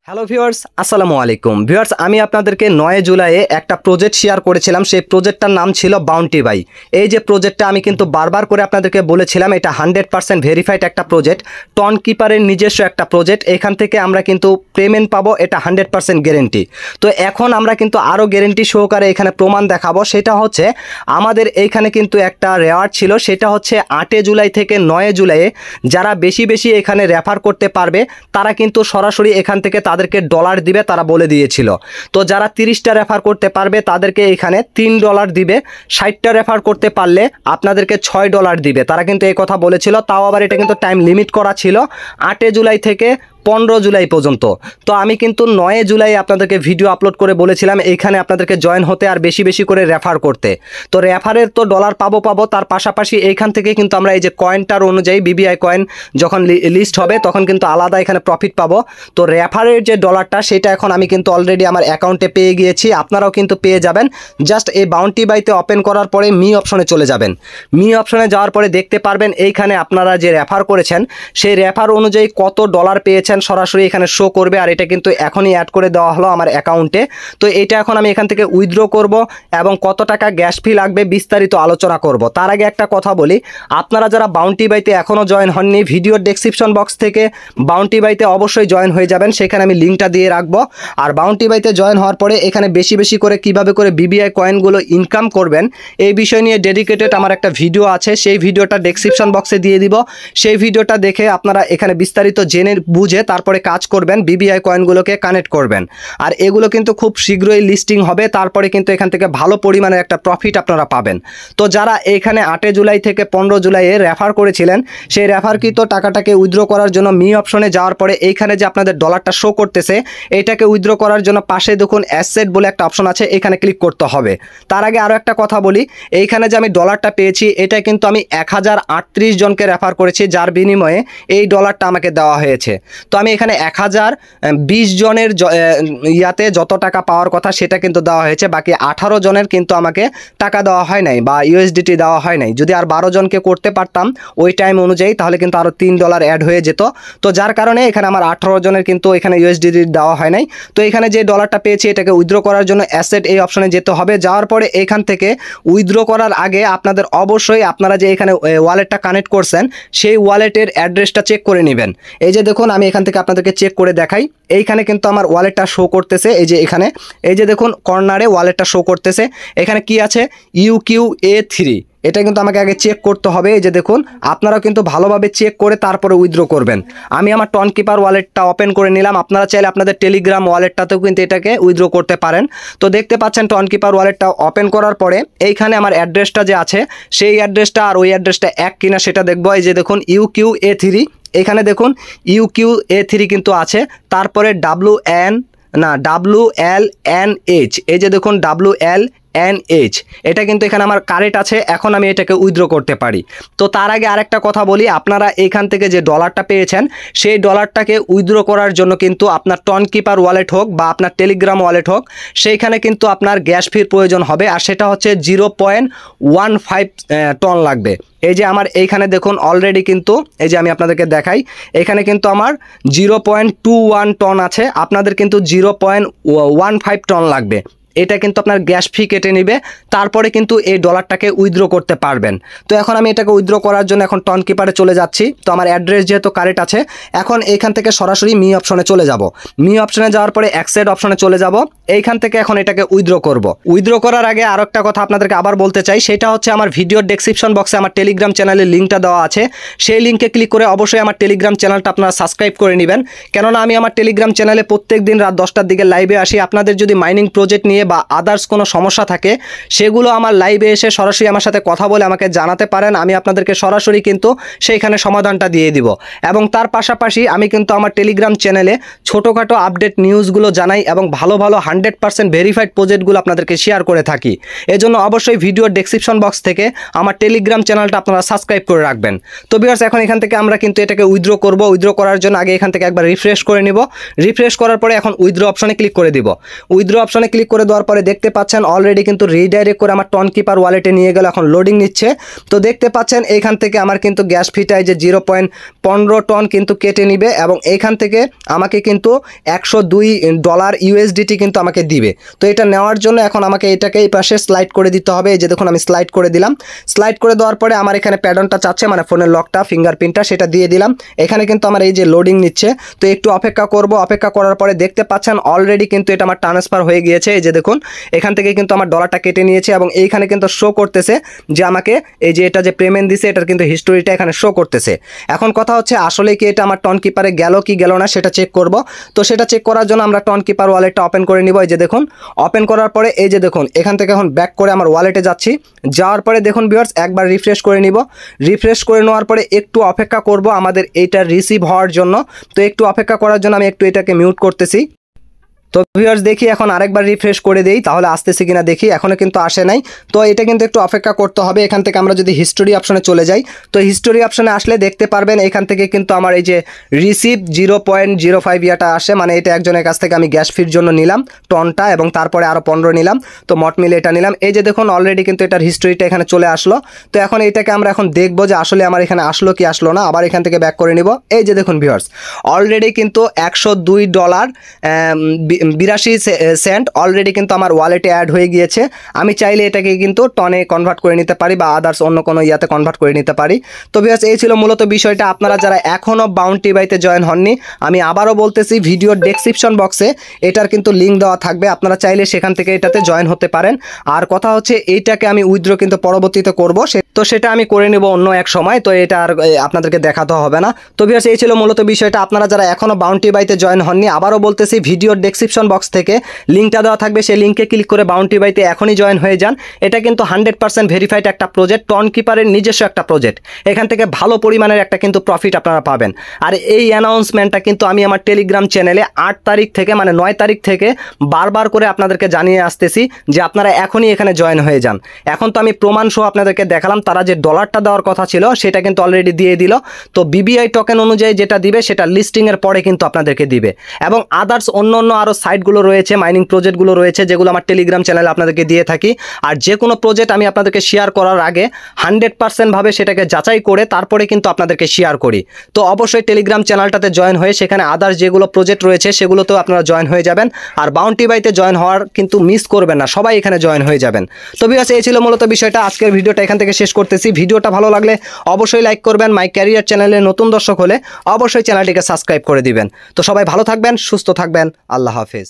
Hello viewers, আসসালামু আলাইকুম viewers. আমি আপনাদেরকে 9 জুলাইয়ে একটা প্রজেক্ট শেয়ার করেছিলাম। সেই প্রজেক্টটার নাম ছিল বাউন্টি বাই। এই যে প্রজেক্টটা আমি কিন্তু বারবার করে আপনাদেরকে বলেছিলাম, এটা 100% ভেরিফাইড একটা প্রজেক্ট, টন কিপারের নিজস্ব একটা প্রজেক্ট। এখান থেকে আমরা কিন্তু পেমেন্ট পাবো, এটা 100% গ্যারেন্টি। তো এখন আমরা কিন্তু আরও গ্যারেন্টি সহকারে এখানে প্রমাণ দেখাবো। সেটা হচ্ছে আমাদের এইখানে কিন্তু একটা রেওয়ার্ড ছিল, সেটা হচ্ছে 8 জুলাই থেকে 9 জুলাইয়ে যারা বেশি বেশি এখানে রেফার করতে পারবে তারা কিন্তু সরাসরি এখান থেকে তাদেরকে ডলার দিবে, তারা বলে দিয়েছিল। তো যারা 30টা রেফার করতে পারবে তাদেরকে এখানে $3 দিবে, 60টা রেফার করতে পারলে আপনাদেরকে $6 দিবে, তারা কিন্তু এই কথা বলেছিল। তাও আবার এটা কিন্তু টাইম লিমিট করা ছিল 8 জুলাই থেকে 15 জুলাই পর্যন্ত। তো আমি কিন্তু 9 জুলাই আপনাদেরকে ভিডিও আপলোড করে বলেছিলাম এইখানে আপনাদেরকে জয়েন হতে আর বেশি বেশি করে রেফার করতে। তো রেফারের তো ডলার পাবো, তার পাশাপাশি এইখান থেকে কিন্তু আমরা এই যে কয়েনটার অনুযায়ী বিবিআই কয়েন যখন লিস্ট হবে তখন কিন্তু আলাদা এখানে প্রফিট পাবো। তো রেফারের যে ডলারটা সেটা এখন আমি কিন্তু অলরেডি আমার অ্যাকাউন্টে পেয়ে গিয়েছি, আপনারাও কিন্তু পেয়ে যাবেন। জাস্ট এই বাউন্টি বাইতে ওপেন করার পরে মি অপশনে চলে যাবেন। মি অপশনে যাওয়ার পরে দেখতে পারবেন এইখানে আপনারা যে রেফার করেছেন সেই রেফার অনুযায়ী কত ডলার পেয়েছেন সরাসরি এখানে শো করবে। আর এটা কিন্তু এখনই অ্যাড করে দেওয়া হলো আমার অ্যাকাউন্টে। তো এটা এখন আমি এখান থেকে উইথড্র করব এবং কত টাকা গ্যাস ফি লাগবে বিস্তারিত আলোচনা করব। তার আগে একটা কথা বলি, আপনারা যারা বাউন্টি বাইতে এখনও জয়েন হননি, ভিডিওর ডেসক্রিপশন বক্স থেকে বাউন্টি বাইতে অবশ্যই জয়েন হয়ে যাবেন, সেখানে আমি লিঙ্কটা দিয়ে রাখবো। আর বাউন্টি বাইতে জয়েন হওয়ার পরে এখানে বেশি বেশি করে কিভাবে করে বিবিআই কয়েনগুলো ইনকাম করবেন এই বিষয় নিয়ে ডেডিকেটেড আমার একটা ভিডিও আছে, সেই ভিডিওটা ডেসক্রিপশন বক্সে দিয়ে দিব। সেই ভিডিওটা দেখে আপনারা এখানে বিস্তারিত জেনে বুঝে তারপরে কাজ করবেন, বিবিআই কয়েনগুলোকে কানেক্ট করবেন। আর এগুলো কিন্তু খুব শীঘ্রই লিস্টিং হবে, তারপরে কিন্তু এখান থেকে ভালো পরিমাণের একটা প্রফিট আপনারা পাবেন। তো যারা এখানে 8 জুলাই থেকে 15 জুলাইয়ে রেফার করেছিলেন সেই রেফারকৃত টাকাটাকে উইথড্র করার জন্য মি অপশনে যাওয়ার পরে এইখানে যে আপনাদের ডলারটা শো করতেছে এটাকে উইথড্র করার জন্য পাশে দেখুন অ্যাসেট বলে একটা অপশন আছে, এখানে ক্লিক করতে হবে। তার আগে আরও একটা কথা বলি, এইখানে যে আমি ডলারটা পেয়েছি এটা কিন্তু আমি 1038 জনকে রেফার করেছি, যার বিনিময়ে এই ডলারটা আমাকে দেওয়া হয়েছে। তো আমি এখানে 1020 জনের ইয়াতে যত টাকা পাওয়ার কথা সেটা কিন্তু দেওয়া হয়েছে, বাকি 18 জনের কিন্তু আমাকে টাকা দেওয়া হয় নাই বা ইউএসডিটি দেওয়া হয় নাই। যদি আর 12 জনকে করতে পারতাম ওই টাইম অনুযায়ী তাহলে কিন্তু আরও $3 অ্যাড হয়ে যেত। তো যার কারণে এখানে আমার 18 জনের কিন্তু এখানে ইউএসডিটি দেওয়া হয় নাই। তো এখানে যে ডলারটা পেয়েছি এটাকে উইথড্র করার জন্য অ্যাসেট এই অপশনে যেতে হবে। যাওয়ার পরে এখান থেকে উইথড্র করার আগে আপনাদের অবশ্যই আপনারা যে এখানে ওয়ালেটটা কানেক্ট করছেন সেই ওয়ালেটের অ্যাড্রেসটা চেক করে নেবেন। এই যে দেখুন আমি এখান থেকে আপনাদেরকে চেক করে দেখাই, এইখানে কিন্তু আমার ওয়ালেটটা শো করতেছে। এই যে এখানে এই যে দেখুন কর্নারে ওয়ালেটটা শো করতেছে, এখানে কি আছে UQA3, এটা কিন্তু আমাকে আগে চেক করতে হবে। এই যে দেখুন আপনারাও কিন্তু ভালোভাবে চেক করে তারপরে উইথড্র করবেন। আমি আমার টন কিপার ওয়ালেটটা ওপেন করে নিলাম, আপনারা চাইলে আপনাদের টেলিগ্রাম ওয়ালেটটাতেও কিন্তু এটাকে উইথড্র করতে পারেন। তো দেখতে পাচ্ছেন টন কিপার ওয়ালেটটা ওপেন করার পরে এইখানে আমার অ্যাড্রেসটা যে আছে সেই অ্যাড্রেসটা আর ওই অ্যাড্রেসটা এক কিনা সেটা দেখবো। এই যে দেখুন UQA3, এখানে দেখুন UQA3 কিন্তু আছে, তারপরে WLNH, এই যে দেখুন WLNH, এটা কিন্তু এখানে আমার কারেক্ট আছে। এখন আমি এটাকে উইথড্র করতে পারি। তো তার আগে আরেকটা কথা বলি, আপনারা এইখান থেকে যে ডলারটা পেয়েছেন সেই ডলারটাকে উইথড্র করার জন্য কিন্তু আপনার টন কিপার ওয়ালেট হোক বা আপনার টেলিগ্রাম ওয়ালেট হোক সেইখানে কিন্তু আপনার গ্যাস ফির প্রয়োজন হবে, আর সেটা হচ্ছে 0.15 টন লাগবে। এই যে আমার এইখানে দেখুন অলরেডি কিন্তু এই যে আমি আপনাদেরকে দেখাই, এখানে কিন্তু আমার 0.21 টন আছে, আপনাদের কিন্তু 0.15 টন লাগবে। এটা কিন্তু আপনার গ্যাস ফি কেটে নেবে, তারপরে কিন্তু এই ডলারটাকে উইথড্র করতে পারবেন। তো এখন আমি এটাকে উইথড্র করার জন্য এখন টন কিপারে চলে যাচ্ছি। তো আমার অ্যাড্রেস যেহেতু কারেক্ট আছে, এখন এইখান থেকে সরাসরি মি অপশনে চলে যাব। মি অপশনে যাওয়ার পরে অ্যাকসেপ্ট অপশনে চলে যাব। এইখান থেকে এখন এটাকে উইথড্র করব। উইথড্র করার আগে আরও একটা কথা আপনাদেরকে আবার বলতে চাই, সেটা হচ্ছে আমার ভিডিওর ডেসক্রিপশন বক্সে আমার টেলিগ্রাম চ্যানেলের লিঙ্কটা দেওয়া আছে, সেই লিঙ্কে ক্লিক করে অবশ্যই আমার টেলিগ্রাম চ্যানেলটা আপনারা সাবস্ক্রাইব করে নেবেন। কেননা আমি আমার টেলিগ্রাম চ্যানেলে প্রত্যেক দিন রাত 10টার দিকে লাইভে আসি। আপনাদের যদি মাইনিং প্রজেক্ট নিয়ে বা আদার্স কোনো সমস্যা থাকে সেগুলো আমার লাইভে এসে সরাসরি আমার সাথে কথা বলে আমাকে জানাতে পারেন, আমি আপনাদেরকে সরাসরি কিন্তু সেইখানে সমাধানটা দিয়ে দিব। এবং তার পাশাপাশি আমি কিন্তু আমার টেলিগ্রাম চ্যানেলে ছোটোখাটো আপডেট নিউজগুলো জানাই এবং ভালো ভালো 100% ভেরিফাইড প্রজেক্টগুলো আপনাদেরকে শেয়ার করে থাকি। এজন্য অবশ্যই ভিডিওর ডেসক্রিপশন বক্স থেকে আমার টেলিগ্রাম চ্যানেলটা আপনারা সাবস্ক্রাইব করে রাখবেন। তো ভিউয়ার্স এখন এখান থেকে আমরা কিন্তু এটাকে উইথড্র করব। উইথড্র করার জন্য আগে এখান থেকে একবার রিফ্রেশ করে নিব। রিফ্রেশ করার পরে এখন উইথড্র অপশনে ক্লিক করে দিব। উইথড্র অপশনে ক্লিক করে দেওয়ার দেওয়ার পরে দেখতে পাচ্ছেন অলরেডি কিন্তু রিডাইরেক্ট করে আমার টন কিপার ওয়ালেটে নিয়ে গেল, এখন লোডিং নিচ্ছে। তো দেখতে পাচ্ছেন এইখান থেকে আমার কিন্তু গ্যাস ফিটায় যে 0.15 টন কিন্তু কেটে নিবে এবং এইখান থেকে আমাকে কিন্তু $102 ইউএসডিটি কিন্তু আমাকে দিবে। তো এটা নেওয়ার জন্য এখন আমাকে এটাকে এই পাশে স্লাইড করে দিতে হবে। এই যে দেখুন আমি স্লাইড করে দিলাম। স্লাইড করে দেওয়ার পরে আমার এখানে প্যাডনটা চাচ্ছে, মানে ফোনের লকটা, ফিঙ্গারপ্রিন্টটা, সেটা দিয়ে দিলাম। এখানে কিন্তু আমার এই যে লোডিং নিচ্ছে, তো একটু অপেক্ষা করব। অপেক্ষা করার পরে দেখতে পাচ্ছেন অলরেডি কিন্তু এটা আমার ট্রান্সফার হয়ে গিয়েছে। এই যে দেখুন এখান থেকে কিন্তু আমার ডলারটা কেটে নিয়েছে এবং এইখানে কিন্তু শো করতেছে যে আমাকে এই যে এটা যে পেমেন্ট দিছে এটার কিন্তু হিস্টোরিটা এখানে শো করতেছে। এখন কথা হচ্ছে আসলে কি এটা আমার টন কিপারে গেল কি গেল না সেটা চেক করব। তো সেটা চেক করার জন্য আমরা টন কিপার ওয়ালেটটা ওপেন করে নিব। এই যে দেখুন ওপেন করার পরে এই যে দেখুন এখান থেকে এখন ব্যাক করে আমার ওয়ালেটে যাচ্ছি। যাওয়ার পরে দেখুন ভিউয়ার্স একবার রিফ্রেশ করে নিব। রিফ্রেশ করে নেওয়ার পরে একটু অপেক্ষা করব আমাদের এইটা রিসিভ হওয়ার জন্য। তো একটু অপেক্ষা করার জন্য আমি একটু এটাকে মিউট করতেছি। তো ভিউয়ার্স দেখি এখন আরেকবার রিফ্রেশ করে দেই তাহলে আসতেছে কিনা দেখি, এখনও কিন্তু আসে নাই। তো এটা কিন্তু একটু অপেক্ষা করতে হবে। এখান থেকে আমরা যদি হিস্টোরি অপশনে চলে যাই, তো হিস্টোরি অপশনে আসলে দেখতে পারবেন এখান থেকে কিন্তু আমার এই যে রিসিভ 0.05 ইয়াটা আসে, মানে এটা একজনের কাছ থেকে আমি গ্যাস ফির জন্য নিলাম টনটা এবং তারপরে আরও 15 নিলাম, তো মোট মিলে এটা নিলাম। এই যে দেখুন অলরেডি কিন্তু এটার হিস্টোরিটা এখানে চলে আসলো। তো এখন এটাকে আমরা এখন দেখবো যে আসলে আমার এখানে আসলো কি আসলো না। আবার এখান থেকে ব্যাক করে নিব। এই যে দেখুন ভিউয়ার্স অলরেডি কিন্তু $102.82 অলরেডি কিন্তু আমার ওয়ালেটে অ্যাড হয়ে গিয়েছে। আমি চাইলে এটাকে কিন্তু টনে কনভার্ট করে নিতে পারি বা আদার্স অন্য কোনো ইয়াতে কনভার্ট করে নিতে পারি। তো ভিউয়ার্স এই ছিল মূলত বিষয়টা। আপনারা যারা এখনও বাউন্টি বাইতে জয়েন হননি, আমি আবারও বলতেছি ভিডিওর ডেসক্রিপশন বক্সে এটার কিন্তু লিঙ্ক দেওয়া থাকবে, আপনারা চাইলে সেখান থেকে এটাতে জয়েন হতে পারেন। আর কথা হচ্ছে এইটাকে আমি উইথড্র কিন্তু পরবর্তীতে করব, তো সেটা আমি করে নেব অন্য এক সময়, তো এটা আর আপনাদেরকে দেখাতে হবে না। তো ভিউয়ার্স এই ছিল মূলত বিষয়টা। আপনারা যারা এখনও বাউন্টি বাইতে জয়েন হননি, আবারও বলতেছি ভিডিওর ডেসক্রিপশন বক্স থেকে লিঙ্কটা দেওয়া থাকবে, সেই লিঙ্কে ক্লিক করে বাউন্টি বাইতে এখনই জয়েন হয়ে যান। এটা কিন্তু 100% ভেরিফাইড একটা প্রজেক্ট, টন কিপারের নিজস্ব একটা প্রজেক্ট। এখান থেকে ভালো পরিমাণের একটা কিন্তু প্রফিট আপনারা পাবেন। আর এই অ্যানাউন্সমেন্টটা কিন্তু আমি আমার টেলিগ্রাম চ্যানেলে 8 তারিখ থেকে মানে 9 তারিখ থেকে বারবার করে আপনাদেরকে জানিয়ে আসতেছি যে আপনারা এখনই এখানে জয়েন হয়ে যান। এখন তো আমি প্রমাণ সহ আপনাদেরকে দেখালাম, তারা যে ডলারটা দেওয়ার কথা ছিল সেটা কিন্তু অলরেডি দিয়ে দিল। তো বিবিআই টোকেন অনুযায়ী যেটা দিবে সেটা লিস্টিংয়ের পরে কিন্তু আপনাদেরকে দিবে। এবং আদার্স অন্য অন্য আরও সাইটগুলো রয়েছে, মাইনিং প্রজেক্টগুলো রয়েছে, যেগুলো আমার টেলিগ্রাম চ্যানেলে আপনাদেরকে দিয়ে থাকি। আর যে কোনো প্রজেক্ট আমি আপনাদেরকে শেয়ার করার আগে 100% ভাবে সেটাকে যাচাই করে তারপরে কিন্তু আপনাদেরকে শেয়ার করি। তো অবশ্যই টেলিগ্রাম চ্যানেলটাতে জয়েন হয়ে সেখানে আদার্স যেগুলো প্রজেক্ট রয়েছে সেগুলোতেও আপনারা জয়েন হয়ে যাবেন। আর বাউন্টি বাইতে জয়েন হওয়ার কিন্তু মিস করবেন না, সবাই এখানে জয়েন হয়ে যাবেন। তো ভিউয়ার্স এই ছিল মূলত বিষয়টা। আজকের ভিডিওটা এখান থেকে শেষ করতেছি। ভিডিওটা ভালো লাগলে অবশ্যই লাইক করবেন। মাই ক্যারিয়ার চ্যানেলে নতুন দর্শক হলে অবশ্যই চ্যানেলটিকে সাবস্ক্রাইব করে দিবেন। তো সবাই ভালো থাকবেন, সুস্থ থাকবেন। আল্লাহ হাফেজ।